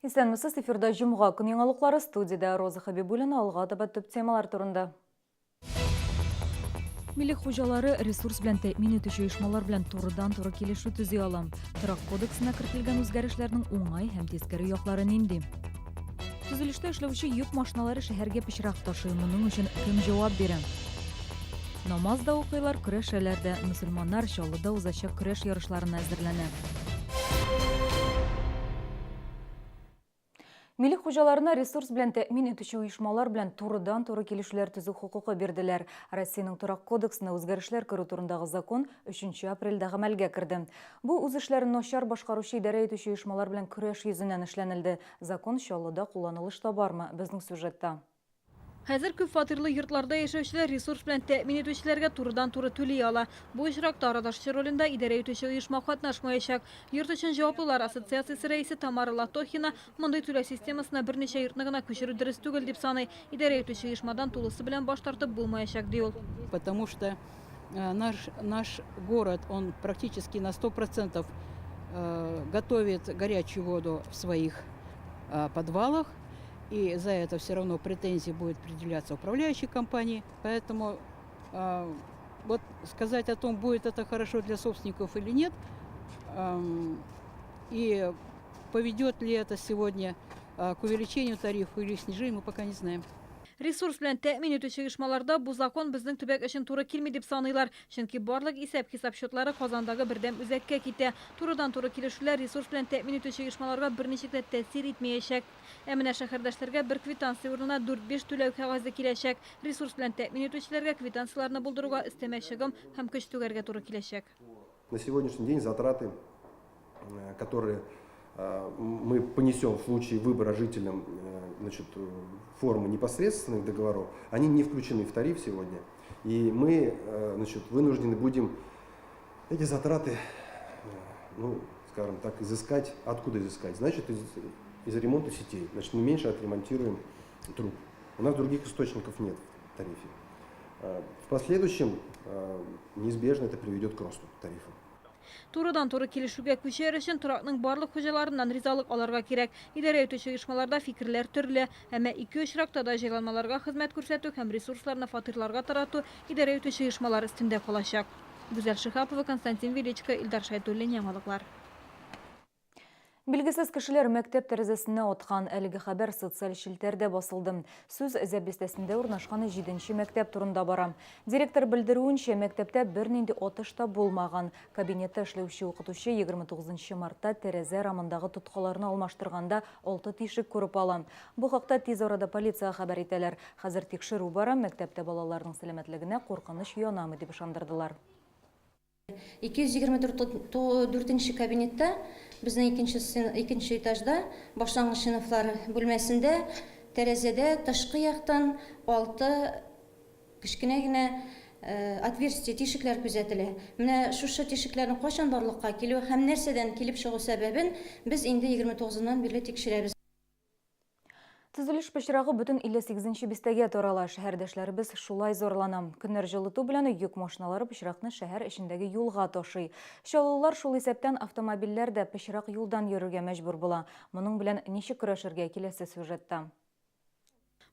Исәнмесез, эфирда жұмға күн яңалыклары, студияда Роза Хабибуллина, алға таба төп темалар турында. Милек хуҗалары ресурс белән тәэмин итүче оешмалар белән турыдан-туры килешү төзи ала. Торак кодексына кертелгән үзгәрешләрнең уңай һәм тискәре яклары нинди? Төзелештә эшләүче йөк машиналары шәһәргә пычрак ташый, моның өчен кем җавап бирә? Намаз да укыйлар, көрәшәләр, мөселманнар Чаллыда узачак көрәш ярышларына әзерләнә. Милек хуҗаларына ресурс белән тәэмин итүче оешмалар белән турыдан-туры килешүләр төзү хукукы бирделәр. Россиянең торак кодексына үзгәрешләр керү турындагы закон 3 апрельдә гамәлгә керде. Бу үз эшләрен начар башкаручы идарә итүче оешмалар белән көрәш йөзеннән эшләнелде. Закон Чаллыда кулланылышта бармы? Безнең сюжетта. Хәзер күп фатирлы йортларда яшәүчеләр ресурс белән тәэмин итүчеләргә турыдан-туры түли ала. Бу очракта арадашчы ролендә идарә итүче оешма катнашмаячак. Йорт өчен җаваплылар ассоциациясе рәисе Тамара Латохина мондый түләү системасына берничә йортны гына күчерү дөрес түгел дип саный. Идарә итүче оешмадан тулысы белән баш тартып булмаячак ди ул. Потому что наш город, он практически на 100% готовит горячую воду в своих подвалах. И за это все равно претензии будет предъявляться управляющей компании. Поэтому вот сказать о том, будет это хорошо для собственников или нет, и поведет ли это сегодня к увеличению тарифа или снижению, мы пока не знаем. Ресурс белән тәэмин итүче оешмаларда бу закон безнең төбәк өчен туры килми дип саныйлар. Чөнки барлык исәп-хисап счетлары Казандагы бердәм үзәккә китә. Турыдан-туры килешүләр ресурс белән тәэмин итүче оешмаларга берничек тә тәэсир итмәячәк. Ә менә шәһәрдәшләргә бер квитанция урынына 4-5 түләү кәгазе киләчәк. Ресурс белән тәэмин итүчеләргә квитанцияларны булдыруга өстәмә чыгым һәм көч түгәргә туры киләчәк. На сегодняшний день затраты, которые мы понесем в случае выбора жителям формы непосредственных договоров, они не включены в тариф сегодня. И мы вынуждены будем эти затраты, скажем так, изыскать. Откуда изыскать? Значит, из ремонта сетей. Значит, мы меньше отремонтируем труб. У нас других источников нет в тарифе. В последующем неизбежно это приведет к росту тарифа. Турыдан-туры килешүгә күчәр өчен торакның барлык хуҗаларыннан ризалык алырга кирәк. Идарә итүче оешмаларда фикерләр төрле, әмма ике очракта да җайланмаларга хезмәт күрсәтү һәм ресурсларны фатирларга тарату идарә итүче оешмалар өстендә калачак. Гүзәл Шихапова, Константин Величко, Илдар Шайтуллин, яңалыклар. Билгесез кешеләр мәктәп тәрәзәсенә аткан, әлеге хәбәр социаль шелтәрдә басылды. Сүз Зәбистәсендә урнашкан 7нче мәктәп турында бара. Директор белдерүенчә, мәктәптә бернинди атыш та булмаган. Кабинетта эшләүче укытучы 29 мартта тәрәзә рамындагы тоткаларны алмаштырганда 6 тишек күреп ала. Бу хакта тиз арада полиция хәбәр итәләр. Хәзер тикшерү бара, мәктәптә балаларның сәламәтлегенә куркыныч янамы дип ышандырдылар. 224 кабинетта, безнең икенче этажда, башлангыч сыйныфлар бүлмәсендә, тәрәзәдә тышкы яктан 6 кечкенә генә отверстие, тишекләр күзәтелә. Менә шушы тишекләрнең кайчан барлыкка килү һәм нәрсәдән килеп чыгу сәбәбен без инде 29ннан бирле тикшерәбез. Төзелеш пычрагы бөтен 58нче бистәгә тарала. Шәһәрдәшләребез шулай зарлана. Көннәр җылыту белән йөк машиналары пычракны шәһәр эчендәге юлга ташый. Чаллылар шул исәптән автомобильләр дә пычрак юлдан йөрергә мәҗбүр була. Моның белән ничек көрәшергә киләсе сюжетта.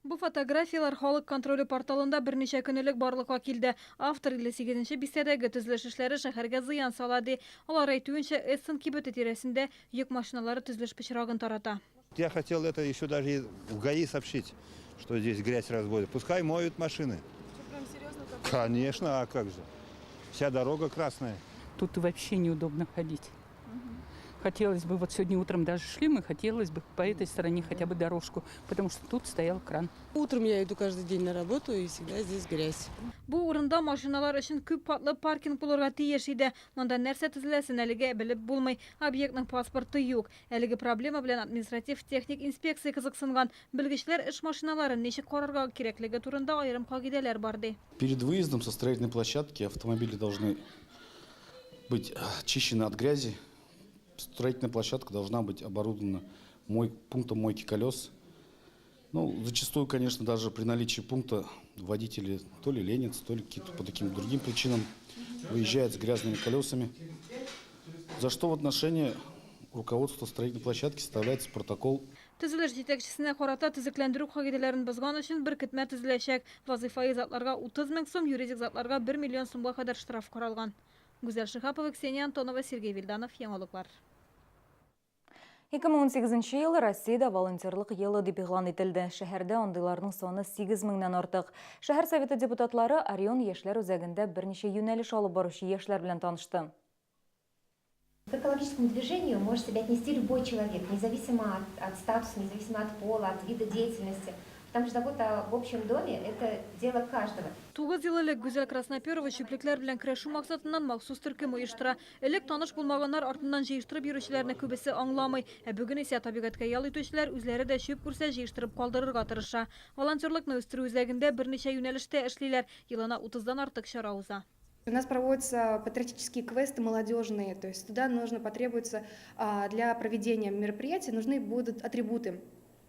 Бу фотографиялар халык контроле порталында берничә көнлек барлыкка килде. Автор 58нче бистәдәге төзелеш эшләре шәһәргә зыян сала ди. Алар әйтүенчә, Эссен кибете тирәсендә йөк машиналары төзелеш пычрагын тарата. Я хотел это еще даже в ГАИ сообщить, что здесь грязь разводят. Пускай моют машины. Что, прям серьезно? Конечно, а как же? Вся дорога красная. Тут вообще неудобно ходить. Хотелось бы, вот сегодня утром даже шли мы, хотелось бы по этой стороне хотя бы дорожку, потому что тут стоял кран. Утром я иду каждый день на работу, и всегда здесь грязь. Бу урында машиналар өчен күп патлы паркинг булырга тиеш иде. Монда нәрсә төзеләсен әлегә белеп булмый. Объектның паспорты юк. Әлеге проблема белән административ техник инспекция кызыксынган. Белгечләр эш машиналарын ничек карарга кирәклеге турында айрым кагыйдәләр бар ди. Перед выездом со строительной площадки автомобили должны быть очищены от грязи. Строительная площадка должна быть оборудована пунктом мойки колес. Зачастую, конечно, даже при наличии пункта водители то ли ленятся, то ли по таким другим причинам выезжают с грязными колесами. За что в отношении руководства строительной площадки составляется протокол. Tüzülüş yetekçisine karata tüzüklendiriu kagidelerini bozgan üçün bir kitme tüzüleşek. Vazifai zatlarga 30 000 so'm, yuridik zatlarga 1 milyon so'mga kadar ştraf karalgan. Güzel Şıhapova, Kseniya Antonova, Sergey Vildanov, Yanoluklar. 2018 yıl Россияда волонтерлық yılı деп иғлан етілді. Шәһәрдә ондайларның саны 8 меңнән артык. Шәһәр советы депутатлары Орион яшьләр үзәгендә берничә юнәлеш алып баручы яшьләр белән танышты. К экологическому движению может себя отнести любой человек, независимо от статуса, независимо от пола, от вида деятельности. Потому что забота об общем доме – это дело каждого. 9 yıllık Güzel Krasnoperova çöpлекләр белән көрәшү максатыннан махсус төркем оештыра. Элек таныш булмаганнар артыннан җыештырып йөрүчеләрне күбесе аңламый. Бүген исә табигатькә ял итүчеләр үзләре дә чөп күрсә җыештырып калдырырга тырыша. Волонтерлыкны үстерү үзәгендә берничә юнәлештә эшлиләр. Елына 30-дан артык чара уза. У нас проводятся патриотические квесты молодежные, то есть туда нужно потребуется для проведения мероприятий нужны будут атрибуты,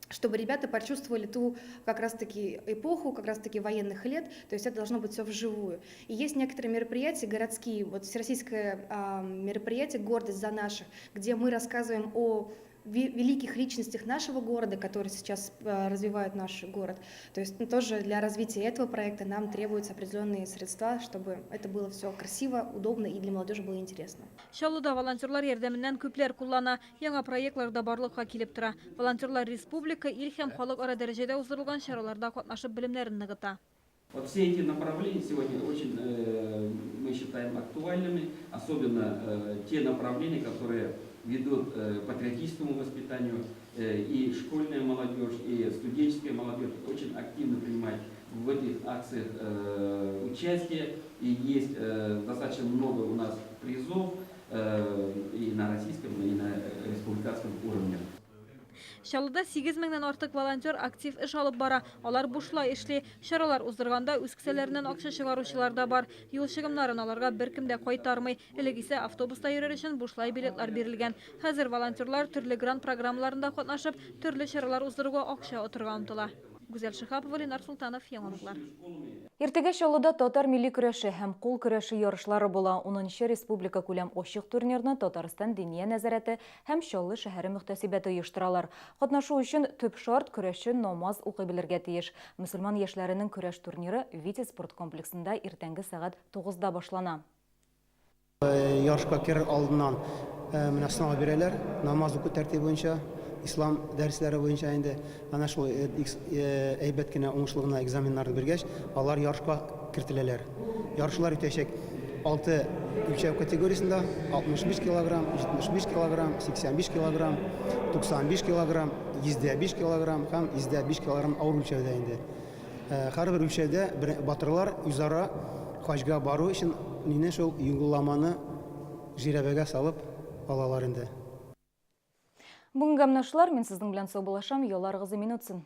чтобы ребята почувствовали ту как раз-таки эпоху, как раз-таки военных лет, то есть это должно быть все вживую. И есть некоторые мероприятия городские, вот всероссийское мероприятие «Гордость за наших», где мы рассказываем о великих личностях нашего города, которые сейчас развивают наш город. То есть тоже для развития этого проекта нам требуются определенные средства, чтобы это было все красиво, удобно и для молодежи было интересно. Чаллыда волонтерлар ярдәменнән күпләр куллана, яңа проектларда барлыкка килеп тора. Волонтерлар республика, ил һәм халыкара дәрәҗәдә уздырылган чараларда катнашып белемнәрен ныгыта. Вот все эти направления сегодня очень, мы считаем, актуальными, особенно те направления, которые ведут к патриотическому воспитанию, и школьная молодежь, и студенческая молодежь очень активно принимает в этих акциях участие, и есть достаточно много у нас призов и на российском, и на республиканском уровне. Чаллыда 8 меңнән артык волонтер актив эш алып бара. Алар бушлай эшли. Чаралар уздырганда үз кесәләреннән акча чыгаручылар да бар. Юл чыгымнарын аларга беркем дә кайтармый. Элек исә автобуста йөрер өчен бушлай билетлар бирелгән. Хәзер волонтерлар төрле грант программаларында катнашып, төрле чаралар уздыруга акча отырга омтыла. Güzel Şıhapова, Ленар Султанов, Yanoluklar. Иртәгә Чаллыда татар милли көрәше һәм кул көрәше ярышлары була. 10-нчы республика күләм ачык турнирны Татарстан Диния нәзарәте һәм Чаллы шәһәре мөхтәсибәте оештыралар. Катнашу өчен төп шарт көрәшче намаз укый белергә тиеш. Мөселман яшьләренең көрәш турниры Витя спорт комплексында иртәнге сәгать 9-да башлана. Ярышка керер алдыннан менә сынау бирәләр, намаз уку тәртибе буенча. Ислам дәресләре буенча инде ана шул әйбәт кенә уңышлыгына экзаменнарны биргәч, алар ярышка кертеләләр. Ярышлар үтәчәк 6 үлчәү категориясендә 65 кг, 75 кг, 85 кг, 95 кг, 105 кг һәм 105 кг авыр үлчәүдә инде. Һәрбер үлчәүдә батырлар үзара хаҗга бару өчен мине шул юлламаны җирәбәгә салып алалар инде. Бүгенге менә шулар, мин сезнең белән сау булашам, ялларыгызны мин үтсен.